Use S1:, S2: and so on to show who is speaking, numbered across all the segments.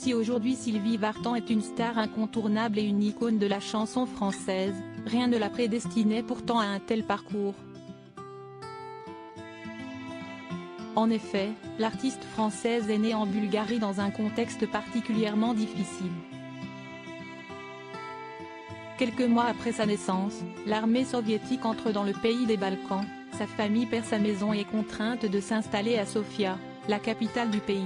S1: Si aujourd'hui Sylvie Vartan est une star incontournable et une icône de la chanson française, rien ne la prédestinait pourtant à un tel parcours. En effet, l'artiste française est née en Bulgarie dans un contexte particulièrement difficile. Quelques mois après sa naissance, l'armée soviétique entre dans le pays des Balkans, sa famille perd sa maison et est contrainte de s'installer à Sofia, la capitale du pays.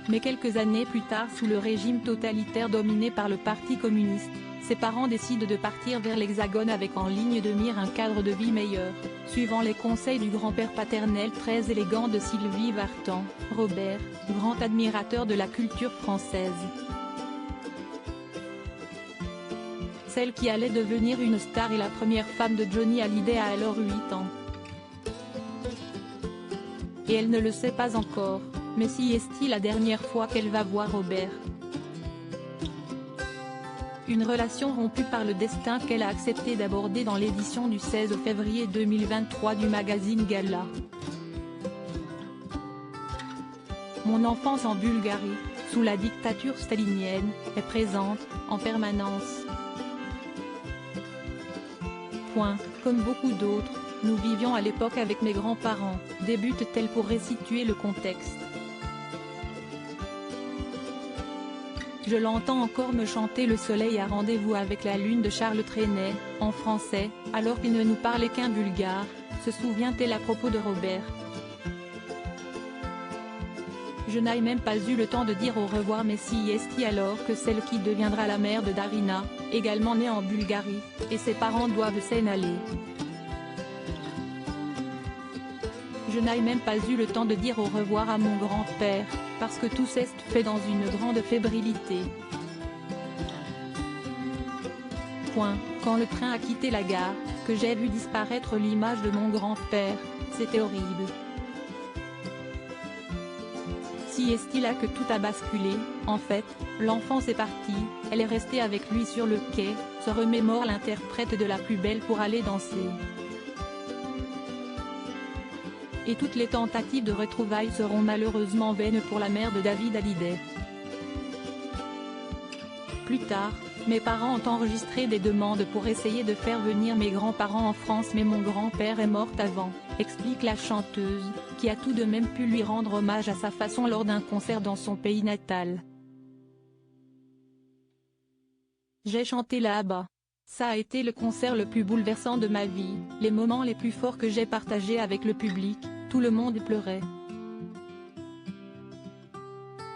S1: Mais quelques années plus tard, sous le régime totalitaire dominé par le Parti communiste, ses parents décident de partir vers l'Hexagone avec en ligne de mire un cadre de vie meilleur, suivant les conseils du grand-père paternel très élégant de Sylvie Vartan, Robert, grand admirateur de la culture française. Celle qui allait devenir une star et la première femme de Johnny Hallyday a alors 8 ans. Et elle ne le sait pas encore, mais si est-il la dernière fois qu'elle va voir Robert. Une relation rompue par le destin qu'elle a accepté d'aborder dans l'édition du 16 février 2023 du magazine Gala. Mon enfance en Bulgarie, sous la dictature stalinienne, est présente, en permanence. Comme beaucoup d'autres, nous vivions à l'époque avec mes grands-parents, débute-t-elle pour resituer le contexte. Je l'entends encore me chanter Le soleil a rendez-vous avec la lune de Charles Trenet, en français, alors qu'il ne nous parlait qu'un bulgare, se souvient-elle à propos de Robert. Je n'ai même pas eu le temps de dire au revoir mais si est alors que celle qui deviendra la mère de Darina, également née en Bulgarie, et ses parents doivent s'en aller. Je n'ai même pas eu le temps de dire au revoir à mon grand-père, parce que tout s'est fait dans une grande fébrilité. Quand le train a quitté la gare, que j'ai vu disparaître l'image de mon grand-père, c'était horrible. Si est-il là que tout a basculé, en fait, l'enfance est partie, elle est restée avec lui sur le quai, se remémore l'interprète de La plus belle pour aller danser. Et toutes les tentatives de retrouvailles seront malheureusement vaines pour la mère de David Hallyday. Plus tard, mes parents ont enregistré des demandes pour essayer de faire venir mes grands-parents en France mais mon grand-père est mort avant, explique la chanteuse, qui a tout de même pu lui rendre hommage à sa façon lors d'un concert dans son pays natal. J'ai chanté là-bas. Ça a été le concert le plus bouleversant de ma vie, les moments les plus forts que j'ai partagés avec le public, tout le monde pleurait.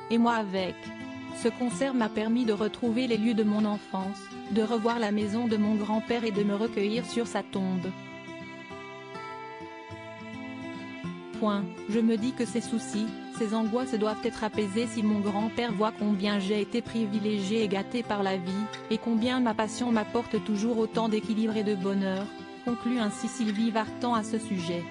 S1: Et moi avec. Ce concert m'a permis de retrouver les lieux de mon enfance, de revoir la maison de mon grand-père et de me recueillir sur sa tombe. Je me dis que ces soucis, ces angoisses doivent être apaisées si mon grand-père voit combien j'ai été privilégié et gâté par la vie, et combien ma passion m'apporte toujours autant d'équilibre et de bonheur, conclut ainsi Sylvie Vartan à ce sujet.